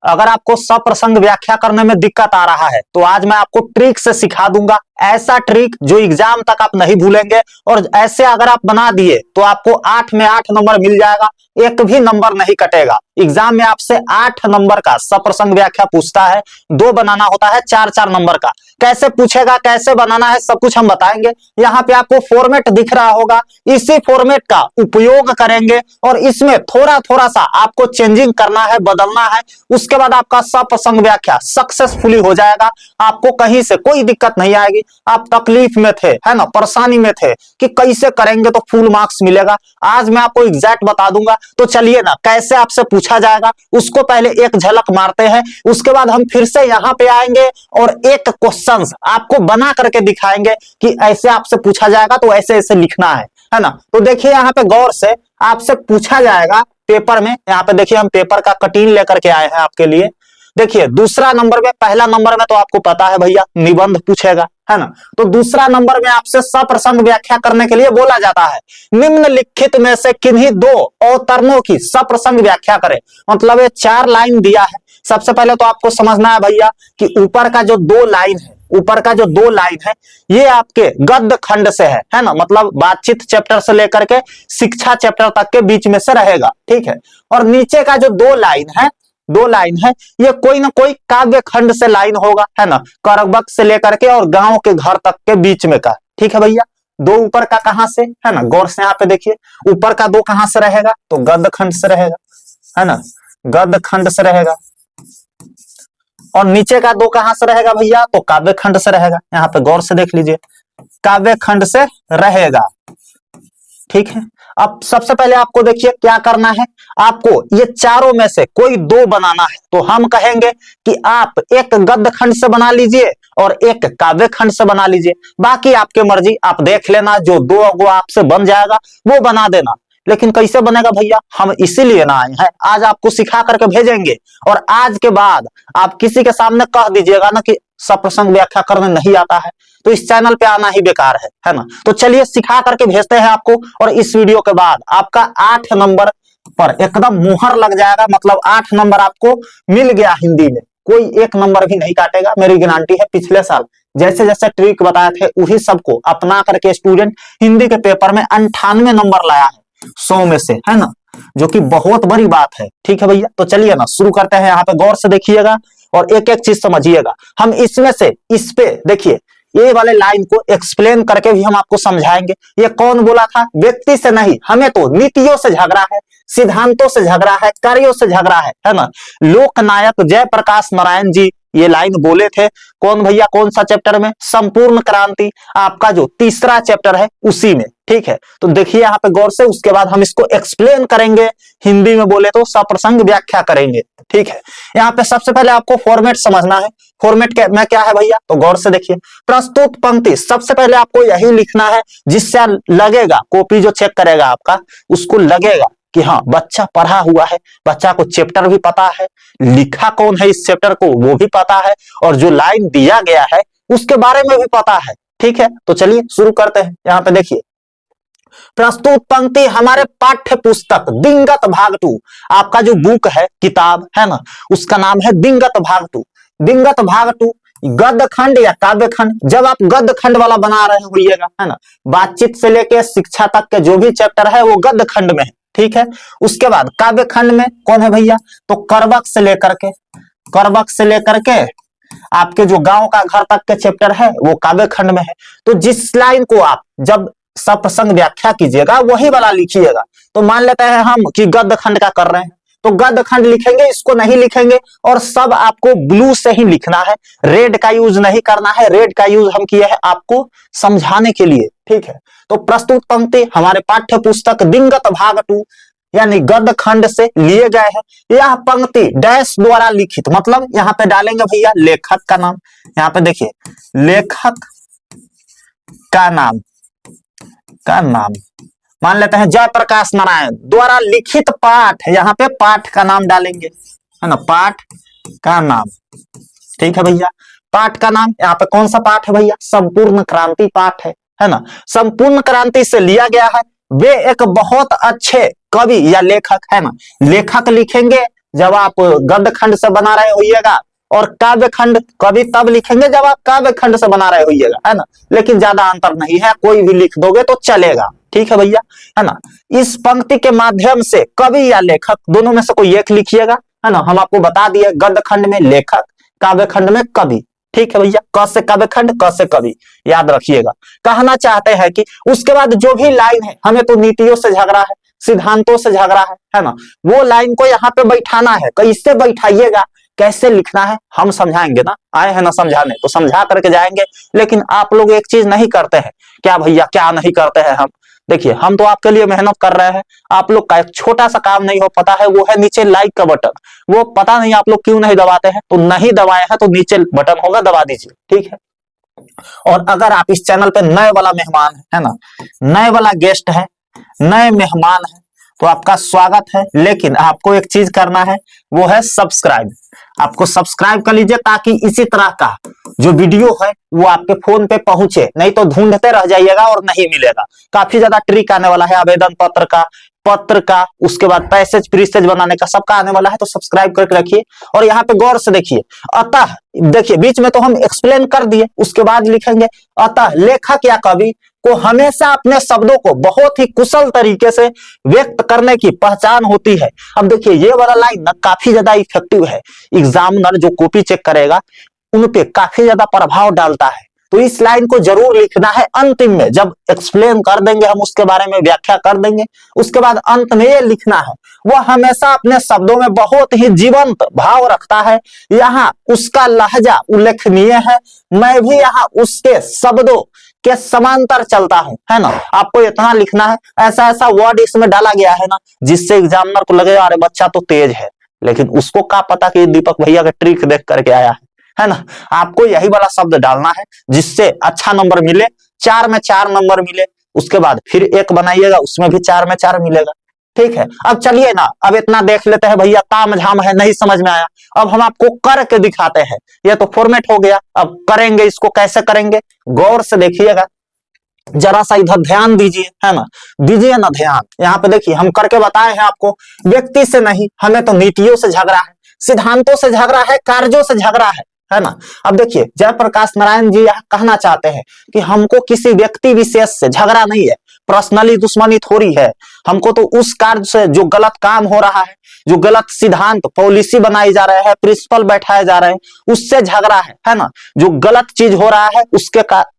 अगर आपको सप्रसंग व्याख्या करने में दिक्कत आ रहा है तो आज मैं आपको ट्रिक से सिखा दूंगा, ऐसा ट्रिक जो एग्जाम तक आप नहीं भूलेंगे। और ऐसे अगर आप बना दिए तो आपको 8 में 8 नंबर मिल जाएगा, एक भी नंबर नहीं कटेगा। एग्जाम में आपसे 8 नंबर का सप्रसंग व्याख्या पूछता है, 2 बनाना होता है 4-4 नंबर का। कैसे पूछेगा, कैसे बनाना है, सब कुछ हम बताएंगे। यहाँ पे आपको फॉर्मेट दिख रहा होगा, इसी फॉर्मेट का उपयोग करेंगे और इसमें थोड़ा थोड़ा सा आपको चेंजिंग करना है, बदलना है। उसके बाद आपका सप्रसंग व्याख्या सक्सेसफुली हो जाएगा, आपको कहीं से कोई दिक्कत नहीं आएगी। आप तकलीफ में थे, है ना, परेशानी में थे कि कैसे करेंगे तो फुल मार्क्स मिलेगा, आज मैं आपको एग्जैक्ट बता दूंगा। तो चलिए ना, कैसे आपसे पूछा जाएगा उसको पहले एक झलक मारते हैं, उसके बाद हम फिर से यहाँ पे आएंगे और एक क्वेश्चंस आपको बना करके दिखाएंगे कि ऐसे आपसे पूछा जाएगा तो ऐसे ऐसे लिखना है ना। तो देखिए यहाँ पे गौर से आपसे पूछा जाएगा पेपर में। यहाँ पे देखिए हम पेपर का कटिंग लेकर के आए हैं आपके लिए। देखिए दूसरा नंबर में, पहला नंबर में तो आपको पता है भैया निबंध पूछेगा, है ना। तो दूसरा नंबर में आपसे सप्रसंग व्याख्या करने के लिए बोला जाता है, निम्नलिखित में से किन्हीं 2 अवतरणों की सप्रसंग व्याख्या करें। मतलब ये 4 लाइन दिया है। सबसे पहले तो आपको समझना है भैया कि ऊपर का जो 2 लाइन है, ऊपर का जो 2 लाइन है ये आपके गद्य खंड से है ना, मतलब बातचीत चैप्टर से लेकर के शिक्षा चैप्टर तक के बीच में से रहेगा, ठीक है। और नीचे का जो 2 लाइन है ये कोई ना कोई काव्य खंड से लाइन होगा, है ना, करबक से लेकर के और गांव के घर तक के बीच में का, ठीक है भैया। 2 ऊपर का कहां से, है ना, गौर से यहाँ पे देखिए ऊपर का 2 कहां से रहेगा तो गद्य खंड से रहेगा, है ना, गद्य खंड से रहेगा। और नीचे का 2 कहां से रहेगा भैया तो काव्य खंड से रहेगा। यहाँ पे गौर से देख लीजिए, काव्य खंड से रहेगा, ठीक है। अब सबसे पहले आपको देखिए क्या करना है, आपको ये चारों में से कोई 2 बनाना है। तो हम कहेंगे कि आप एक गद्य खंड से बना लीजिए और एक काव्य खंड से बना लीजिए, बाकी आपके मर्जी, आप देख लेना, जो 2 आपसे बन जाएगा वो बना देना। लेकिन कैसे बनेगा भैया, हम इसीलिए ना आए हैं, आज आपको सिखा करके भेजेंगे। और आज के बाद आप किसी के सामने कह दीजिएगा ना कि सप्रसंग व्याख्या करने नहीं आता है, तो इस चैनल पे आना ही बेकार है ना। तो चलिए सिखा करके भेजते हैं आपको, और इस वीडियो के बाद आपका 8 नंबर पर एकदम मुहर लग जाएगा, मतलब 8 नंबर आपको मिल गया हिंदी में, कोई 1 नंबर भी नहीं काटेगा, मेरी गारंटी है। पिछले साल जैसे जैसे ट्रिक बताए थे उसी सबको अपना करके स्टूडेंट हिंदी के पेपर में 98 नंबर लाया है 100 में से, है ना, जो कि बहुत बड़ी बात है, ठीक है भैया। तो चलिए ना शुरू करते हैं, यहाँ पे गौर से देखिएगा और एक एक चीज समझिएगा। हम इसमें से इस पे देखिए ये वाले लाइन को एक्सप्लेन करके भी हम आपको समझाएंगे। ये कौन बोला था, व्यक्ति से नहीं, हमें तो नीतियों से झगड़ा है, सिद्धांतों से झगड़ा है, कार्यों से झगड़ा है ना। लोकनायक जयप्रकाश नारायण जी ये लाइन बोले थे, कौन भैया, कौन सा चैप्टर में, संपूर्ण क्रांति, आपका जो तीसरा चैप्टर है उसी में, ठीक है। तो देखिए यहाँ पे गौर से, उसके बाद हम इसको एक्सप्लेन करेंगे, हिंदी में बोले तो सप्रसंग व्याख्या करेंगे, ठीक है। यहाँ पे सबसे पहले आपको फॉर्मेट समझना है। फॉर्मेट में क्या है भैया, तो गौर से देखिए, प्रस्तुत पंक्ति, सबसे पहले आपको यही लिखना है जिससे लगेगा, कॉपी जो चेक करेगा आपका उसको लगेगा कि हाँ बच्चा पढ़ा हुआ है, बच्चा को चैप्टर भी पता है, लिखा कौन है इस चैप्टर को वो भी पता है, और जो लाइन दिया गया है उसके बारे में भी पता है, ठीक है। तो चलिए शुरू करते हैं। यहाँ पे देखिए, प्रस्तुत पंक्ति हमारे पाठ्य पुस्तक दिंगत भाग 2, आपका जो बुक है, किताब है ना, उसका नाम है दिंगत भाग 2। दिंगत भाग 2 गद्य खंड या काव्य खंड, जब आप गद्य खंड वाला बना रहे होइएगा, है ना, बातचीत से लेके शिक्षा तक के जो भी चैप्टर है वो गद्य खंड में है, ठीक है। उसके बाद काव्य खंड में कौन है भैया, तो करबक से लेकर के आपके जो गांव का घर तक के चैप्टर है वो काव्य खंड में है। तो जिस लाइन को आप जब सप्रसंग व्याख्या कीजिएगा वही वाला लिखिएगा। तो मान लेते हैं हम कि गद्य खंड का कर रहे हैं, तो गद्य खंड लिखेंगे, इसको नहीं लिखेंगे, और सब आपको ब्लू से ही लिखना है, रेड का यूज नहीं करना है। रेड का यूज हम किए हैं आपको समझाने के लिए, ठीक है। तो प्रस्तुत पंक्ति हमारे पाठ्य पुस्तक दिंगत भाग 2 यानी गद्य खंड से लिए गए हैं। यह पंक्ति डैश द्वारा लिखित, मतलब यहाँ पे डालेंगे भैया लेखक का नाम। यहाँ पे देखिए लेखक का नाम मान लेते हैं जयप्रकाश नारायण द्वारा लिखित पाठ, यहाँ पे पाठ का नाम डालेंगे, है ना, पाठ का नाम, ठीक है भैया। पाठ का नाम यहाँ पे कौन सा पाठ है भैया, संपूर्ण क्रांति पाठ है ना। संपूर्ण क्रांति से लिया गया है, वे एक बहुत अच्छे कवि या लेखक, है ना, लेखक लिखेंगे जब आप गद्य खंड से बना रहे होइएगा, और काव्य खंड कभी तब लिखेंगे जब आप काव्य खंड से बना रहे होइएगा, है ना। लेकिन ज्यादा अंतर नहीं है, कोई भी लिख दोगे तो चलेगा, ठीक है भैया, है ना। इस पंक्ति के माध्यम से कवि या लेखक दोनों में से कोई एक लिखिएगा, है ना। हम आपको बता दिए गद्य खंड में लेखक, काव्य खंड में कवि, ठीक है भैया। क से काव्य खंड, क से कवि, याद रखिएगा। कहना चाहते हैं कि उसके बाद जो भी लाइन है, हमें तो नीतियों से झगड़ा है, सिद्धांतों से झगड़ा है ना। वो लाइन को यहाँ पे बैठाना है, कैसे बैठाइएगा, कैसे लिखना है हम समझाएंगे ना, आए हैं ना समझाने, तो समझा करके जाएंगे। लेकिन आप लोग एक चीज नहीं करते हैं, क्या भैया, क्या नहीं करते हैं हम? देखिए, हम तो आपके लिए मेहनत कर रहे हैं, आप लोग का एक छोटा सा काम नहीं हो पता है, वो है नीचे लाइक का बटन। वो पता नहीं आप लोग क्यों नहीं दबाते हैं, तो नहीं दबाए हैं तो नीचे बटन होगा, दबा दीजिए, ठीक है। और अगर आप इस चैनल पे नए वाला मेहमान है ना, नए वाला गेस्ट है, नए मेहमान है, तो आपका स्वागत है। लेकिन आपको एक चीज करना है, वो है सब्सक्राइब। आपको सब्सक्राइब कर लीजिए, ताकि इसी तरह का जो वीडियो है वो आपके फोन पे पहुंचे, नहीं तो ढूंढते रह जाइएगा और नहीं मिलेगा। काफी ज्यादा ट्रिक आने वाला है, आवेदन पत्र का, उसके बाद पैसेज प्रीसेज बनाने का, सबका आने वाला है। तो सब्सक्राइब करके रखिए और यहाँ पे गौर से देखिए। अतः देखिए, बीच में तो हम एक्सप्लेन कर दिए, उसके बाद लिखेंगे अतः लेखक या कवि को हमेशा अपने शब्दों को बहुत ही कुशल तरीके से व्यक्त करने की पहचान होती है। अब देखिए, ये वाला लाइन ना काफी ज्यादा इफेक्टिव है, एग्जामिनर जो कॉपी चेक करेगा उन पे काफी ज्यादा प्रभाव डालता है। तो इस लाइन को जरूर लिखना है अंतिम में, जब एक्सप्लेन कर देंगे हम, उसके बारे में व्याख्या कर देंगे, उसके बाद अंत में ये लिखना है, वह हमेशा अपने शब्दों में बहुत ही जीवंत भाव रखता है, यहाँ उसका लहजा उल्लेखनीय है, मैं भी यहाँ उसके शब्दों के समांतर चलता हूं, है ना। आपको इतना लिखना है, ऐसा ऐसा वर्ड इसमें डाला गया है ना, जिससे एग्जामिनर को लगे अरे बच्चा तो तेज है, लेकिन उसको क्या पता कि दीपक भैया का ट्रिक देख करके आया है ना। आपको यही वाला शब्द डालना है जिससे अच्छा नंबर मिले, 4 में 4 नंबर मिले। उसके बाद फिर एक बनाइएगा, उसमें भी 4 में 4 मिलेगा, ठीक है। अब चलिए ना, अब इतना देख लेते हैं भैया, ताम झाम है, नहीं समझ में आया, अब हम आपको करके दिखाते हैं। ये तो फॉर्मेट हो गया, अब करेंगे, इसको कैसे करेंगे गौर से देखिएगा, जरा सा इधर ध्यान दीजिए, है ना, दीजिए ना ध्यान। यहाँ पे देखिए, हम करके बताए हैं आपको, व्यक्ति से नहीं, हमें तो नीतियों से झगड़ा है, सिद्धांतों से झगड़ा है, कार्यों से झगड़ा है ना। अब देखिए, जयप्रकाश नारायण जी यह कहना चाहते हैं कि हमको किसी व्यक्ति विशेष से झगड़ा नहीं है, पर्सनली दुश्मनी थोड़ी है, हमको तो उस कार्य से जो गलत काम हो रहा है, जो गलत सिद्धांत पॉलिसी बनाई जा रहे हैं, प्रिंसिपल बैठाए जा रहे हैं, उससे झगड़ा है ना। जो गलत चीज हो रहा है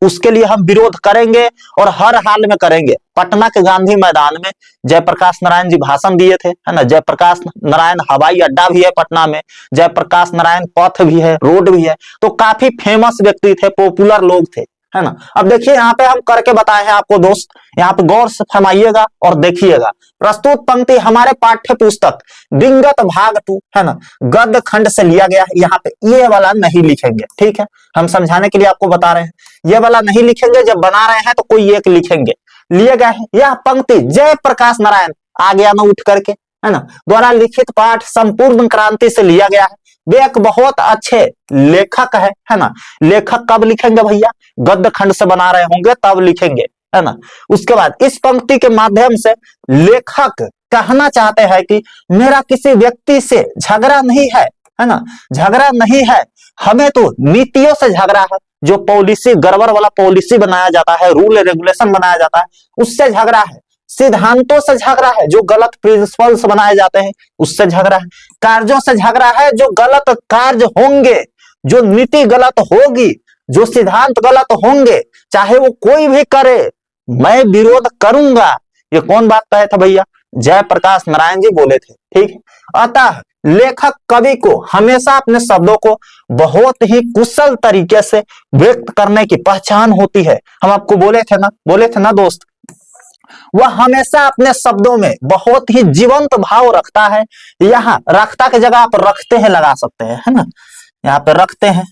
उसके लिए हम विरोध करेंगे और हर हाल में करेंगे। पटना के गांधी मैदान में जयप्रकाश नारायण जी भाषण दिए थे, है ना। जयप्रकाश नारायण हवाई अड्डा भी है पटना में, जयप्रकाश नारायण पथ भी है, रोड भी है, तो काफी फेमस व्यक्ति थे, पॉपुलर लोग थे, है ना। अब देखिए, यहाँ पे हम करके बताए हैं आपको दोस्त, यहाँ पे गौर से फरमाइएगा और देखिएगा। प्रस्तुत पंक्ति हमारे पाठ्य पुस्तक विंगत भाग 2, है ना, गद्य खंड से लिया गया है। यहाँ पे ये वाला नहीं लिखेंगे, ठीक है, हम समझाने के लिए आपको बता रहे हैं, ये वाला नहीं लिखेंगे, जब बना रहे हैं तो कोई एक लिखेंगे। लिए गए हैं यह पंक्ति जयप्रकाश नारायण, आ गया ना उठ करके, है ना, द्वारा लिखित पाठ संपूर्ण क्रांति से लिया गया है। वे एक बहुत अच्छे लेखक है ना। लेखक कब लिखेंगे भैया, गद्य खंड से बना रहे होंगे तब लिखेंगे, है ना। उसके बाद इस पंक्ति के माध्यम से लेखक कहना चाहते हैं कि मेरा किसी व्यक्ति से झगड़ा नहीं है ना, झगड़ा नहीं है, हमें तो नीतियों से झगड़ा है, जो पॉलिसी गड़बड़ वाला पॉलिसी बनाया जाता है, रूल रेगुलेशन बनाया जाता है, उससे झगड़ा है। सिद्धांतों से झगड़ा है, जो गलत प्रिंसिपल्स बनाए जाते हैं, उससे झगड़ा है। कार्यों से झगड़ा है, जो गलत कार्य होंगे, जो नीति गलत होगी, जो सिद्धांत गलत होंगे, चाहे वो कोई भी करे, मैं विरोध करूंगा। ये कौन बात कहे था भैया, जयप्रकाश नारायण जी बोले थे, ठीक है। अतः लेखक कवि को हमेशा अपने शब्दों को बहुत ही कुशल तरीके से व्यक्त करने की पहचान होती है। हम आपको बोले थे ना दोस्त, वह हमेशा अपने शब्दों में बहुत ही जीवंत भाव रखता है। यहाँ रखता की जगह आप रखते हैं लगा सकते हैं, है ना, यहाँ पे रखते हैं।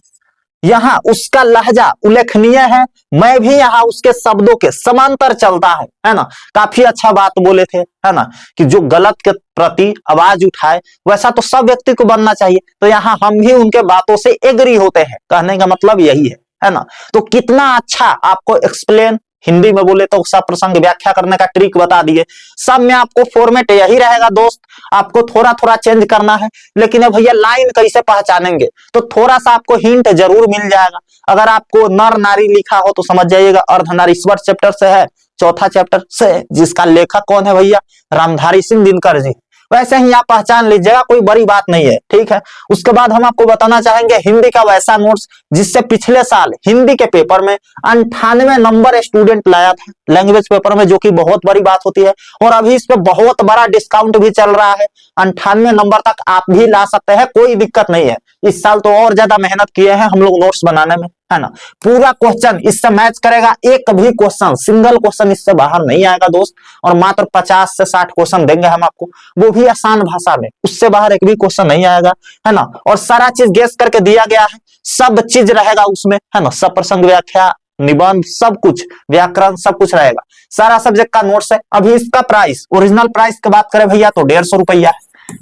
यहाँ उसका लहजा उल्लेखनीय है, मैं भी यहाँ उसके शब्दों के समांतर चलता है ना। काफी अच्छा बात बोले थे, है ना, कि जो गलत के प्रति आवाज उठाए वैसा तो सब व्यक्ति को बनना चाहिए। तो यहाँ हम भी उनके बातों से एग्री होते हैं, कहने का मतलब यही है ना। तो कितना अच्छा आपको एक्सप्लेन हिंदी में बोले तो सप्रसंग व्याख्या करने का ट्रिक बता दिए। सब में आपको फॉर्मेट यही रहेगा दोस्त, आपको थोड़ा थोड़ा चेंज करना है। लेकिन अब भैया लाइन कैसे पहचानेंगे, तो थोड़ा सा आपको हिंट जरूर मिल जाएगा। अगर आपको नर नारी लिखा हो तो समझ जाइएगा अर्धनारीश्वर चैप्टर से है, चौथा चैप्टर से, जिसका लेखक कौन है भैया, रामधारी सिंह दिनकर जी। वैसे ही आप पहचान लीजिएगा, कोई बड़ी बात नहीं है, ठीक है। उसके बाद हम आपको बताना चाहेंगे हिंदी का वैसा नोट्स जिससे पिछले साल हिंदी के पेपर में 98 नंबर स्टूडेंट लाया था लैंग्वेज पेपर में, जो कि बहुत बड़ी बात होती है। और अभी इस पे बहुत बड़ा डिस्काउंट भी चल रहा है, 98 नंबर तक आप भी ला सकते हैं, कोई दिक्कत नहीं है। इस साल तो और ज्यादा मेहनत किए हैं हम लोग नोट्स बनाने में, है ना। पूरा क्वेश्चन इससे मैच करेगा, एक भी क्वेश्चन सिंगल क्वेश्चन इससे बाहर नहीं आएगा दोस्त। और मात्र 50 से 60 क्वेश्चन देंगे हम आपको, वो भी आसान भाषा में, उससे बाहर एक भी क्वेश्चन नहीं आएगा, है ना। और सारा चीज गेस करके दिया गया है, सब चीज रहेगा उसमें, है ना। सब प्रसंग व्याख्या, निबंध, सब कुछ, व्याकरण, सब कुछ रहेगा। सारा सब्जेक्ट का नोट्स है। अभी इसका प्राइस, ओरिजिनल प्राइस की बात करें भैया तो 150 रुपया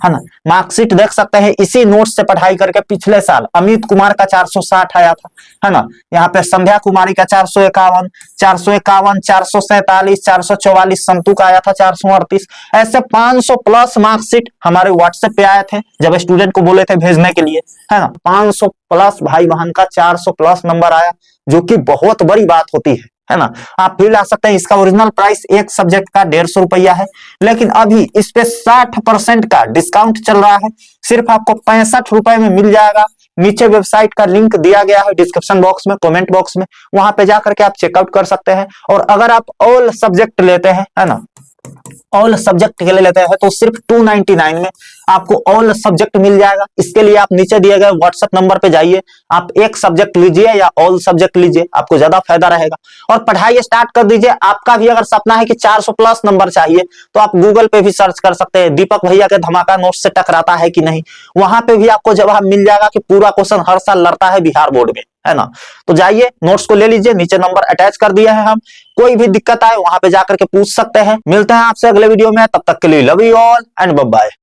है ना। मार्कशीट देख सकते हैं, इसी नोट से पढ़ाई करके पिछले साल अमित कुमार का 460 आया था, है ना। यहाँ पे संध्या कुमारी का 451, 447, 444, संतु का आया था 438। ऐसे 500 प्लस मार्कशीट हमारे व्हाट्सएप पे आए थे जब स्टूडेंट को बोले थे भेजने के लिए, है ना। 500 प्लस भाई बहन का 400 प्लस नंबर आया, जो कि बहुत बड़ी बात होती है ना। आप भी ला सकते हैं। इसका ओरिजिनल प्राइस एक सब्जेक्ट का 150 रुपया है, लेकिन अभी इस पे 60% का डिस्काउंट चल रहा है, सिर्फ आपको 65 रुपए में मिल जाएगा। नीचे वेबसाइट का लिंक दिया गया है डिस्क्रिप्शन बॉक्स में, कमेंट बॉक्स में, वहां पे जाकर के आप चेकआउट कर सकते हैं। और अगर आप ऑल सब्जेक्ट लेते हैं, है ना, ऑल सब्जेक्ट के लिए लेते हैं तो सिर्फ 299 में आपको ऑल सब्जेक्ट मिल जाएगा। इसके लिए आप नीचे दिए गए व्हाट्सएप नंबर पे जाइए, आप एक सब्जेक्ट लीजिए या ऑल सब्जेक्ट लीजिए, आपको ज्यादा फायदा रहेगा। और पढ़ाई स्टार्ट कर दीजिए। आपका भी अगर सपना है कि 400 प्लस नंबर चाहिए तो आप गूगल पे भी सर्च कर सकते हैं, दीपक भैया के धमाका नोट्स से टकराता है कि नहीं, वहां पे भी आपको जवाब मिल जाएगा कि पूरा क्वेश्चन हर साल लड़ता है बिहार बोर्ड में, है ना। तो जाइए नोट्स को ले लीजिए, नीचे नंबर अटैच कर दिया है हम, कोई भी दिक्कत आए वहां पे जाकर के पूछ सकते हैं। मिलते हैं आपसे अगले वीडियो में, तब तक के लिए love you all and bye bye.